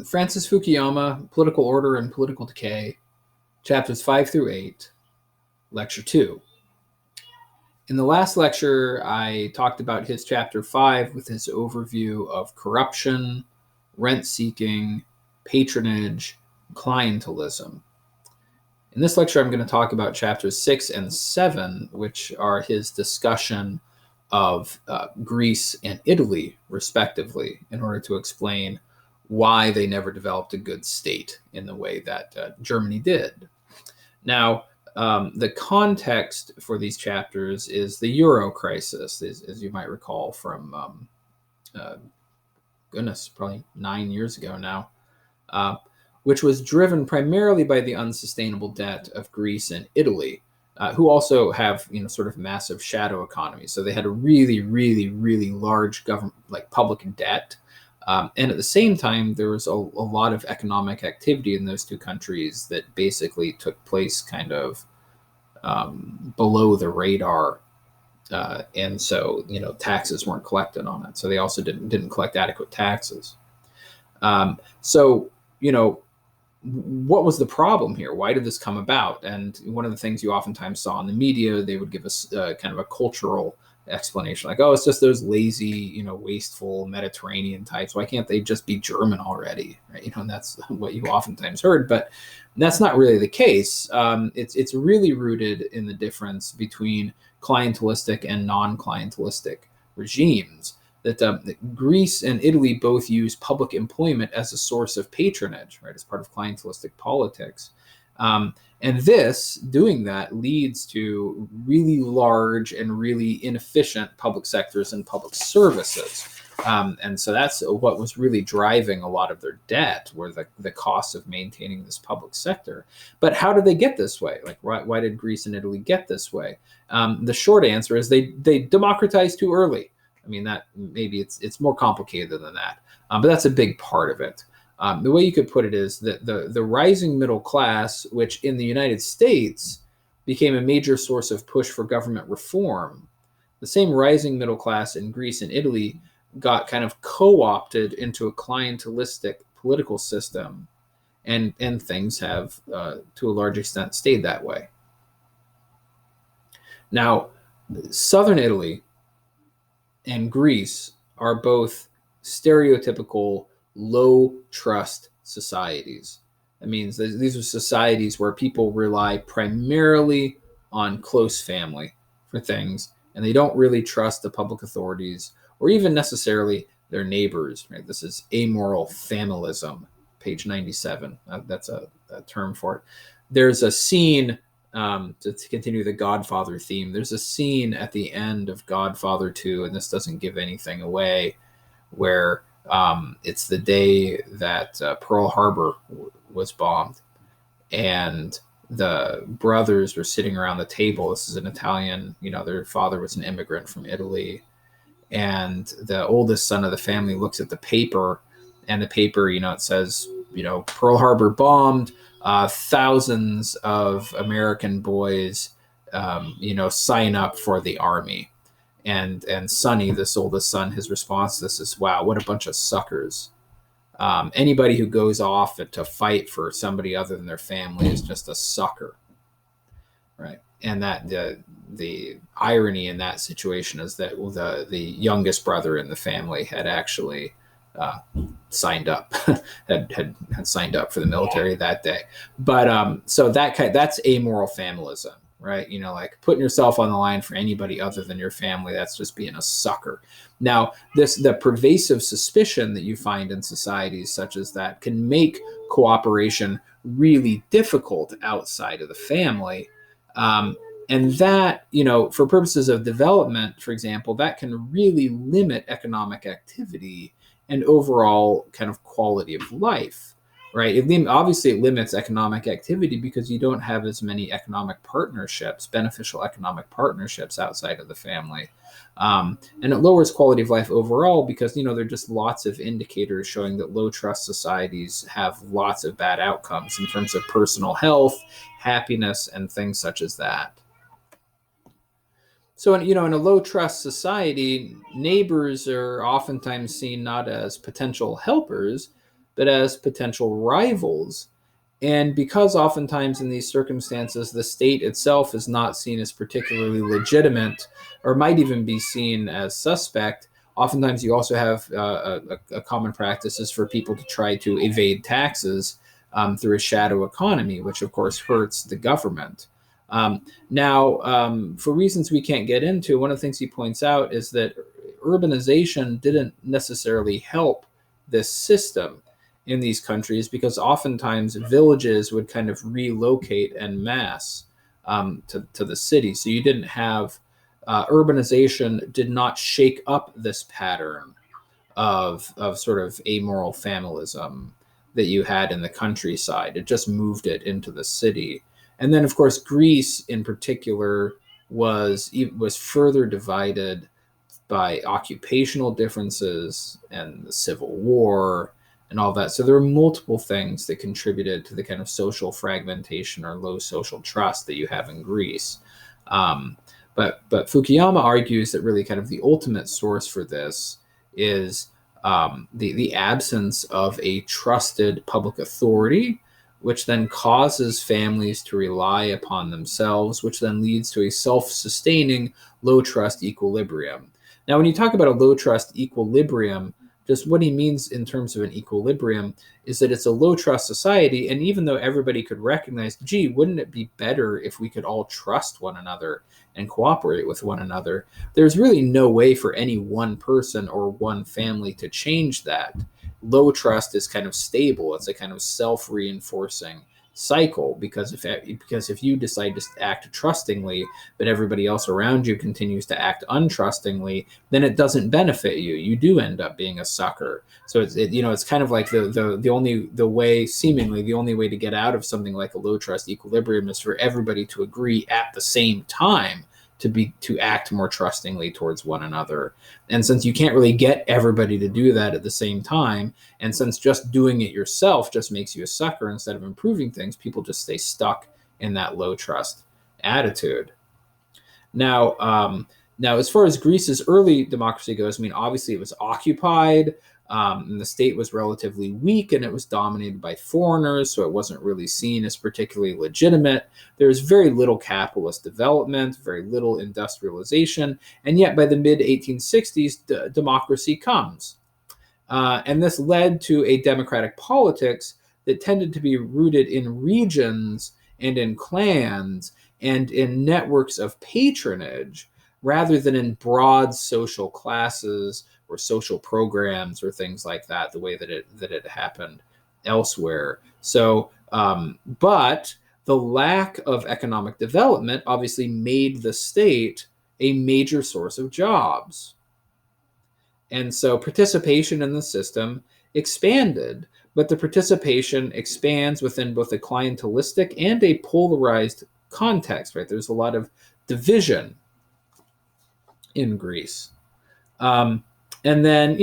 Francis Fukuyama, Political Order and Political Decay, chapters 5 through 8, lecture 2. In the last lecture, I talked about his chapter 5 with his overview of corruption, rent-seeking, patronage, clientelism. In this lecture, I'm going to talk about chapters 6 and 7, which are his discussion of Greece and Italy, respectively, in order to explain why they never developed a good state in the way that Germany did. Now, the context for these chapters is the Euro crisis, as you might recall from, probably 9 years ago now, which was driven primarily by the unsustainable debt of Greece and Italy, who also have, sort of massive shadow economies. So they had a really, really, really large government, like public debt. And at the same time, there was a lot of economic activity in those two countries that basically took place kind of below the radar. And so, taxes weren't collected on it. So they also didn't collect adequate taxes. So, what was the problem here? Why did this come about? And one of the things you oftentimes saw in the media, they would give us kind of a cultural explanation, like, oh, it's just those lazy, wasteful Mediterranean types. Why can't they just be German already? Right? And that's what you oftentimes heard, but that's not really the case. It's really rooted in the difference between clientelistic and non-clientelistic regimes. That Greece and Italy both use public employment as a source of patronage, right, as part of clientelistic politics. And doing that leads to really large and really inefficient public sectors and public services. And so that's what was really driving a lot of their debt, were the costs of maintaining this public sector. But how did they get this way? Like, why did Greece and Italy get this way? The short answer is they democratized too early. I mean, that maybe it's more complicated than that, but that's a big part of it. The way you could put it is that the rising middle class, which in the United States became a major source of push for government reform, the same rising middle class in Greece and Italy got kind of co-opted into a clientelistic political system, and things have, to a large extent, stayed that way. Now, southern Italy and Greece are both stereotypical low trust societies. That means that these are societies where people rely primarily on close family for things, and they don't really trust the public authorities or even necessarily their neighbors. Right? This is amoral familism, page 97. That's a term for it. There's a scene, to continue the Godfather theme, there's a scene at the end of Godfather 2, and this doesn't give anything away, where it's the day that Pearl Harbor was bombed, and the brothers were sitting around the table. This is an Italian, their father was an immigrant from Italy, and the oldest son of the family looks at the paper, and the paper, it says, Pearl Harbor bombed, thousands of American boys, sign up for the army. And Sonny, this oldest son, his response to this is, wow, what a bunch of suckers. Anybody who goes off to fight for somebody other than their family is just a sucker. Right. And that the irony in that situation is that the youngest brother in the family had actually signed up, had signed up for the military that day. But so that's amoral familism, right? Like putting yourself on the line for anybody other than your family, that's just being a sucker. Now, the pervasive suspicion that you find in societies such as that can make cooperation really difficult outside of the family. And that, for purposes of development, for example, that can really limit economic activity and overall kind of quality of life, right? Obviously, it limits economic activity because you don't have as many economic partnerships, beneficial economic partnerships outside of the family. And it lowers quality of life overall because, there are just lots of indicators showing that low trust societies have lots of bad outcomes in terms of personal health, happiness, and things such as that. So, in a low trust society, neighbors are oftentimes seen not as potential helpers, but as potential rivals. And because oftentimes in these circumstances, the state itself is not seen as particularly legitimate or might even be seen as suspect, oftentimes you also have a common practice is for people to try to evade taxes through a shadow economy, which of course hurts the government. Now, for reasons we can't get into, one of the things he points out is that urbanization didn't necessarily help this system in these countries because oftentimes villages would kind of relocate en masse to the city. So you didn't have urbanization did not shake up this pattern of sort of amoral familism that you had in the countryside. It just moved it into the city. And then, of course, Greece in particular was further divided by occupational differences and the Civil War and all that. So there were multiple things that contributed to the kind of social fragmentation or low social trust that you have in Greece. But Fukuyama argues that really kind of the ultimate source for this is the absence of a trusted public authority, which then causes families to rely upon themselves, which then leads to a self-sustaining low trust equilibrium. Now, when you talk about a low trust equilibrium, just what he means in terms of an equilibrium is that it's a low trust society. And even though everybody could recognize, gee, wouldn't it be better if we could all trust one another and cooperate with one another? There's really no way for any one person or one family to change that. Low trust is kind of stable. It's a kind of self-reinforcing cycle because if you decide to act trustingly, but everybody else around you continues to act untrustingly, then it doesn't benefit you. You do end up being a sucker. So it's kind of like the only way to get out of something like a low trust equilibrium is for everybody to agree at the same time to act more trustingly towards one another. And since you can't really get everybody to do that at the same time, and since just doing it yourself just makes you a sucker instead of improving things, people just stay stuck in that low trust attitude. Now, as far as Greece's early democracy goes, I mean, obviously it was occupied, and the state was relatively weak, and it was dominated by foreigners, so it wasn't really seen as particularly legitimate. There was very little capitalist development, very little industrialization, and yet by the mid-1860s, democracy comes. And this led to a democratic politics that tended to be rooted in regions and in clans and in networks of patronage rather than in broad social classes or social programs or things like that, the way that it happened elsewhere. So, but the lack of economic development obviously made the state a major source of jobs. And so participation in the system expanded, but the participation expands within both a clientelistic and a polarized context, right? There's a lot of division in Greece. And then,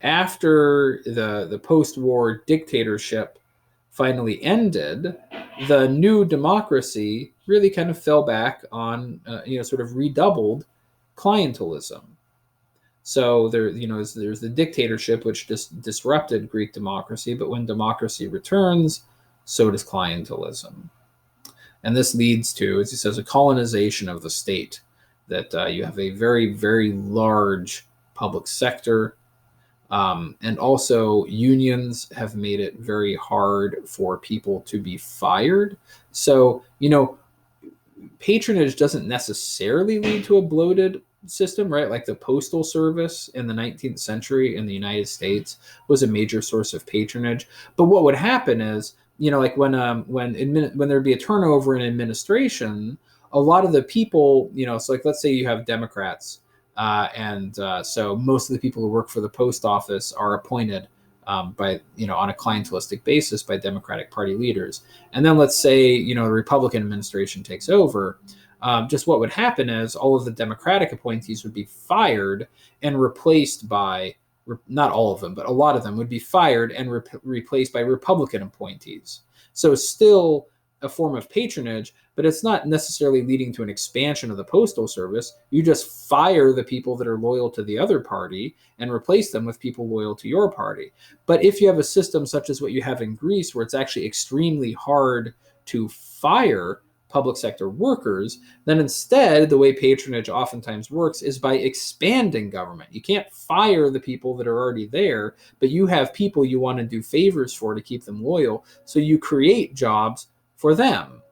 after the post-war dictatorship finally ended, the new democracy really kind of fell back on, sort of redoubled clientelism. So there's the dictatorship, which just disrupted Greek democracy, but when democracy returns, so does clientelism. And this leads to, as he says, a colonization of the state, that you have a very, very large public sector. And also unions have made it very hard for people to be fired. So, patronage doesn't necessarily lead to a bloated system, right? Like the postal service in the 19th century in the United States was a major source of patronage. But what would happen is, like when there'd be a turnover in administration, a lot of the people, so like let's say you have Democrats, so most of the people who work for the post office are appointed by, on a clientelistic basis by Democratic Party leaders. And then let's say, the Republican administration takes over. Just what would happen is all of the Democratic appointees would be fired and replaced by, not all of them, but a lot of them would be fired and replaced by Republican appointees. So still a form of patronage, but it's not necessarily leading to an expansion of the postal service. You just fire the people that are loyal to the other party and replace them with people loyal to your party. But if you have a system such as what you have in Greece, where it's actually extremely hard to fire public sector workers, then instead the way patronage oftentimes works is by expanding government. You can't fire the people that are already there, but you have people you want to do favors for to keep them loyal, so you create jobs for them,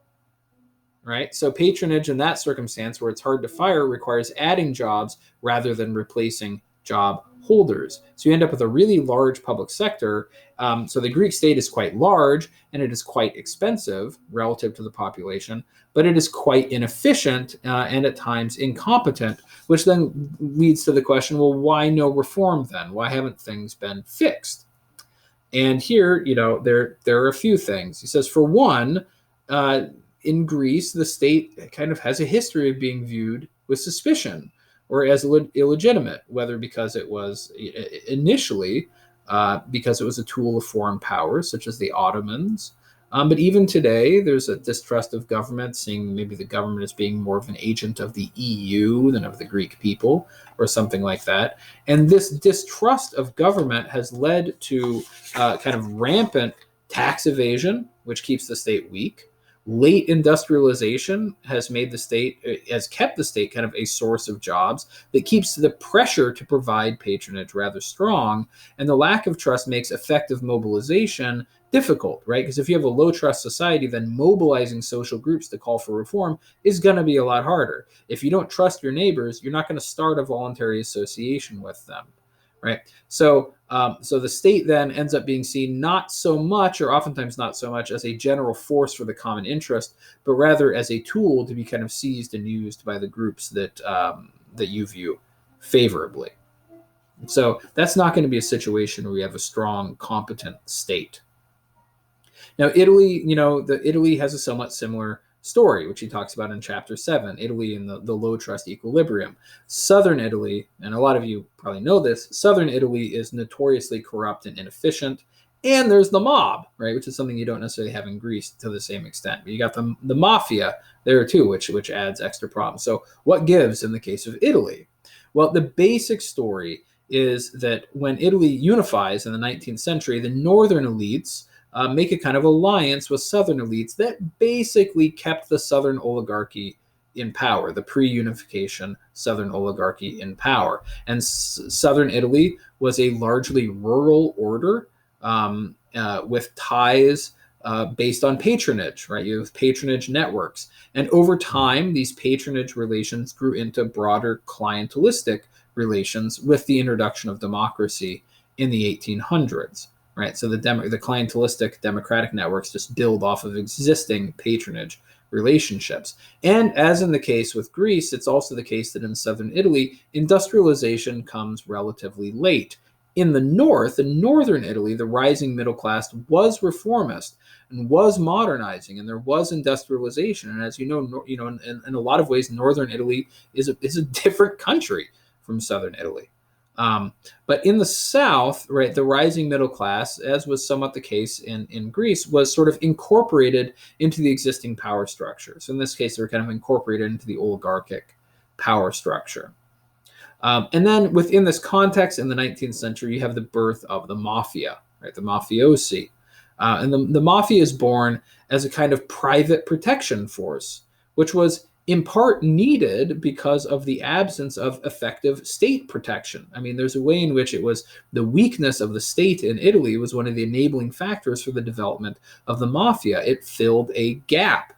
right? So patronage in that circumstance, where it's hard to fire, requires adding jobs rather than replacing job holders. So you end up with a really large public sector. So the Greek state is quite large, and it is quite expensive relative to the population, but it is quite inefficient and at times incompetent, which then leads to the question, well, why no reform then? Why haven't things been fixed? And here, there are a few things. He says, for one, in Greece, the state kind of has a history of being viewed with suspicion or as illegitimate, whether because it was initially because it was a tool of foreign powers, such as the Ottomans. But even today, there's a distrust of government, seeing maybe the government as being more of an agent of the EU than of the Greek people, or something like that. And this distrust of government has led to kind of rampant tax evasion, which keeps the state weak. Late industrialization has kept the state kind of a source of jobs that keeps the pressure to provide patronage rather strong. And the lack of trust makes effective mobilization difficult, right? Because if you have a low trust society, then mobilizing social groups to call for reform is going to be a lot harder. If you don't trust your neighbors, you're not going to start a voluntary association with them, right? So the state then ends up being seen not so much, or oftentimes not so much, as a general force for the common interest, but rather as a tool to be kind of seized and used by the groups that you view favorably. So that's not going to be a situation where we have a strong, competent state. Now, Italy, Italy has a somewhat similar story, which he talks about in chapter 7, Italy in the low trust equilibrium. Southern Italy, and a lot of you probably know this, Southern Italy is notoriously corrupt and inefficient. And there's the mob, right, which is something you don't necessarily have in Greece to the same extent. But you got the mafia there too, which adds extra problems. So what gives in the case of Italy? Well, the basic story is that when Italy unifies in the 19th century, the northern elites make a kind of alliance with southern elites that basically kept the southern oligarchy in power, the pre-unification southern oligarchy in power. And southern Italy was a largely rural order with ties based on patronage, right? You have patronage networks. And over time, these patronage relations grew into broader clientelistic relations with the introduction of democracy in the 1800s. Right, so the clientelistic democratic networks just build off of existing patronage relationships. And as in the case with Greece, it's also the case that in southern Italy, industrialization comes relatively late. In the north, in northern Italy, the rising middle class was reformist and was modernizing, and there was industrialization. And as you know, in a lot of ways, northern Italy is a different country from southern Italy. But in the South, right, the rising middle class, as was somewhat the case in Greece, was sort of incorporated into the existing power structure. So in this case, they were kind of incorporated into the oligarchic power structure. And then within this context, in the 19th century, you have the birth of the mafia, right, the mafiosi. And the mafia is born as a kind of private protection force, which was in part needed because of the absence of effective state protection. I mean, there's a way in which it was the weakness of the state in Italy was one of the enabling factors for the development of the mafia. It filled a gap,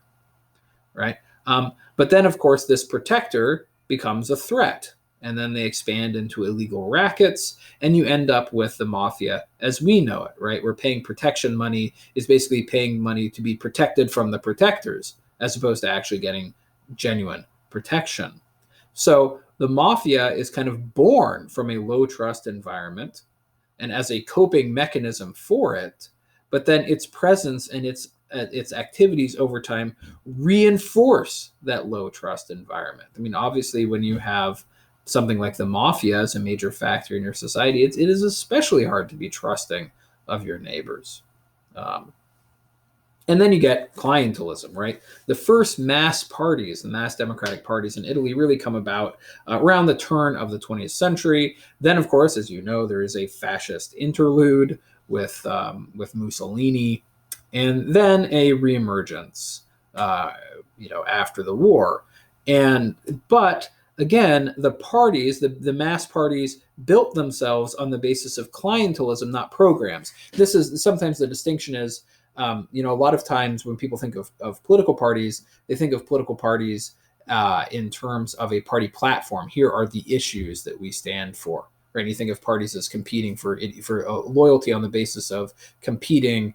right? But then, of course, this protector becomes a threat. And then they expand into illegal rackets, and you end up with the mafia as we know it, right? Where paying protection money is basically paying money to be protected from the protectors, as opposed to actually getting genuine protection. So the mafia is kind of born from a low trust environment and as a coping mechanism for it, but then its presence and its activities over time reinforce that low trust environment. I mean, obviously, when you have something like the mafia as a major factor in your society, it is especially hard to be trusting of your neighbors. And then you get clientelism, right? The first mass parties, the mass democratic parties in Italy, really come about around the turn of the 20th century. Then, of course, as you know, there is a fascist interlude with Mussolini, and then a reemergence, after the war. And but again, the parties, the mass parties, built themselves on the basis of clientelism, not programs. This is sometimes the distinction is a lot of times when people think of political parties, they think of political parties in terms of a party platform. Here are the issues that we stand for. Right? And you think of parties as competing for loyalty on the basis of competing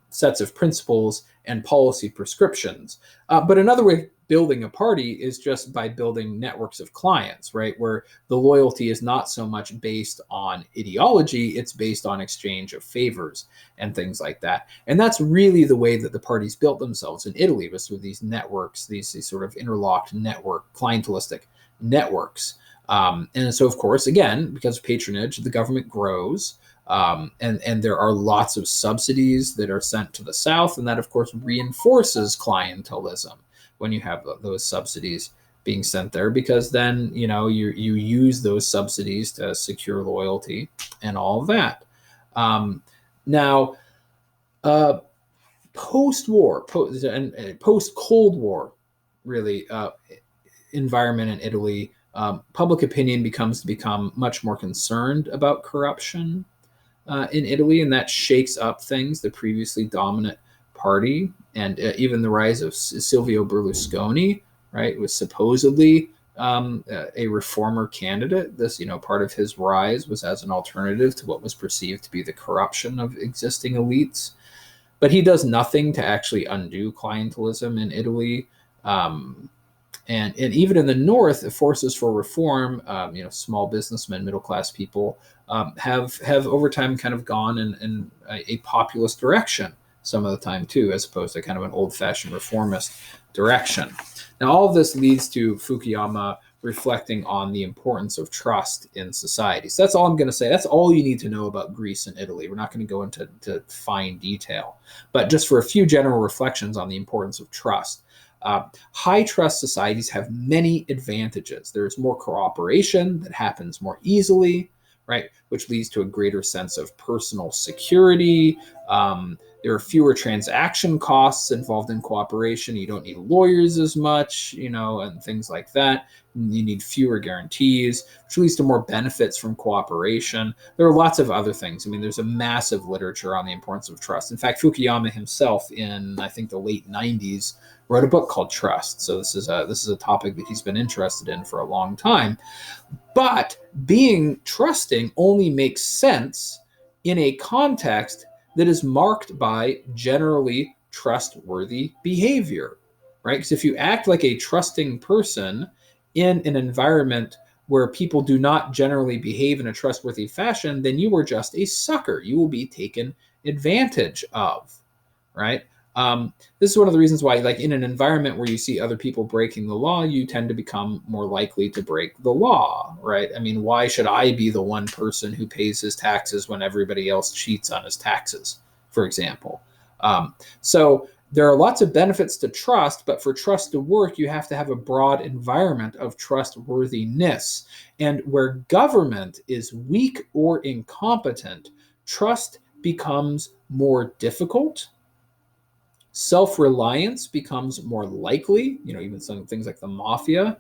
sets of principles and policy prescriptions. But another way of building a party is just by building networks of clients, right? Where the loyalty is not so much based on ideology, it's based on exchange of favors and things like that. And that's really the way that the parties built themselves in Italy, was through these networks, these sort of interlocked network, clientelistic networks. And so, of course, again, because of patronage, the government grows. And there are lots of subsidies that are sent to the South, and that, of course, reinforces clientelism when you have those subsidies being sent there, because then you use those subsidies to secure loyalty and all of that. Now, post-war, post-Cold War, really, environment in Italy, public opinion become much more concerned about corruption in Italy, and that shakes up things. The previously dominant party, and even the rise of Silvio Berlusconi, right, was supposedly a reformer candidate. This, part of his rise was as an alternative to what was perceived to be the corruption of existing elites. But he does nothing to actually undo clientelism in Italy. And even in the North, the forces for reform, small businessmen, middle class people, have over time kind of gone in a populist direction some of the time too, as opposed to kind of an old-fashioned reformist direction. Now, all of this leads to Fukuyama reflecting on the importance of trust in society. So that's all I'm going to say. That's all you need to know about Greece and Italy. We're not going to go into fine detail, but just for a few general reflections on the importance of trust. High trust societies have many advantages. There's more cooperation that happens more easily, right? Which leads to a greater sense of personal security. There are fewer transaction costs involved in cooperation. You don't need lawyers as much, and things like that. You need fewer guarantees, which leads to more benefits from cooperation. There are lots of other things. I mean, there's a massive literature on the importance of trust. In fact, Fukuyama himself, in I think the late 90s, wrote a book called Trust. So this is a topic that he's been interested in for a long time. But being trusting only makes sense in a context that is marked by generally trustworthy behavior, right? Because if you act like a trusting person in an environment where people do not generally behave in a trustworthy fashion, then you are just a sucker. You will be taken advantage of, right? This is one of the reasons why, like in an environment where you see other people breaking the law, you tend to become more likely to break the law, right? I mean, why should I be the one person who pays his taxes when everybody else cheats on his taxes, for example? So there are lots of benefits to trust, but for trust to work, you have to have a broad environment of trustworthiness. And where government is weak or incompetent, trust becomes more difficult. Self-reliance becomes more likely, even some things like the mafia,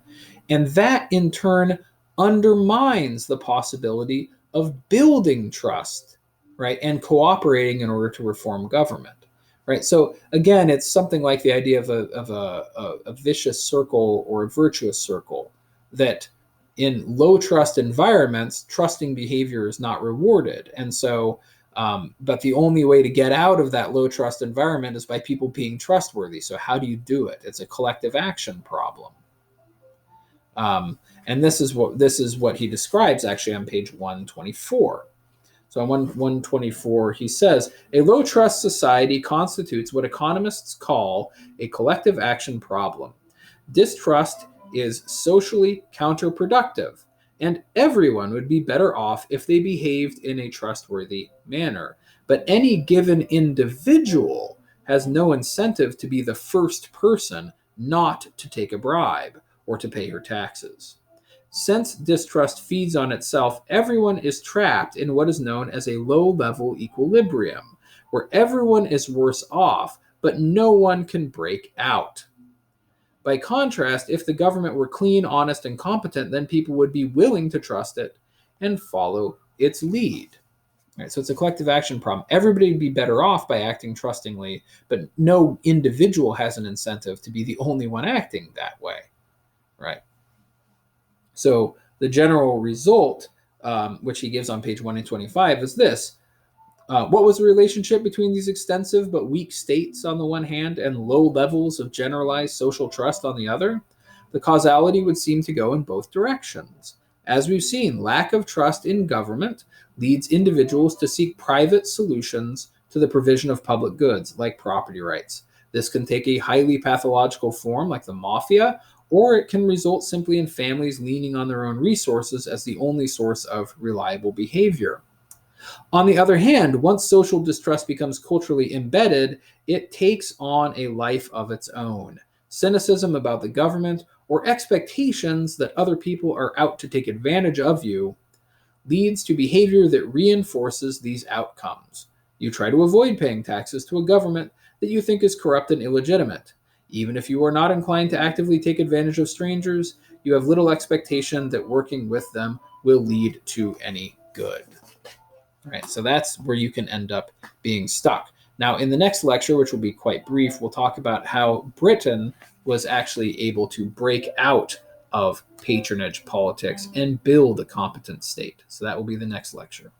and that in turn undermines the possibility of building trust, right, and cooperating in order to reform government, right? So again, it's something like the idea of a vicious circle or a virtuous circle, that in low trust environments, trusting behavior is not rewarded, and so but the only way to get out of that low trust environment is by people being trustworthy. So how do you do it? It's a collective action problem. And this is what he describes actually on page 124. So on 124, he says, a low trust society constitutes what economists call a collective action problem. Distrust is socially counterproductive, and everyone would be better off if they behaved in a trustworthy manner. But any given individual has no incentive to be the first person not to take a bribe or to pay her taxes. Since distrust feeds on itself, everyone is trapped in what is known as a low-level equilibrium, where everyone is worse off, but no one can break out. By contrast, if the government were clean, honest, and competent, then people would be willing to trust it and follow its lead. Right, so it's a collective action problem. Everybody would be better off by acting trustingly, but no individual has an incentive to be the only one acting that way. Right. So the general result, which he gives on page 125, is this. What was the relationship between these extensive but weak states on the one hand and low levels of generalized social trust on the other? The causality would seem to go in both directions. As we've seen, lack of trust in government leads individuals to seek private solutions to the provision of public goods, like property rights. This can take a highly pathological form, like the mafia, or it can result simply in families leaning on their own resources as the only source of reliable behavior. On the other hand, once social distrust becomes culturally embedded, it takes on a life of its own. Cynicism about the government or expectations that other people are out to take advantage of you leads to behavior that reinforces these outcomes. You try to avoid paying taxes to a government that you think is corrupt and illegitimate. Even if you are not inclined to actively take advantage of strangers, you have little expectation that working with them will lead to any good. Right, so that's where you can end up being stuck. Now, in the next lecture, which will be quite brief, we'll talk about how Britain was actually able to break out of patronage politics and build a competent state. So that will be the next lecture.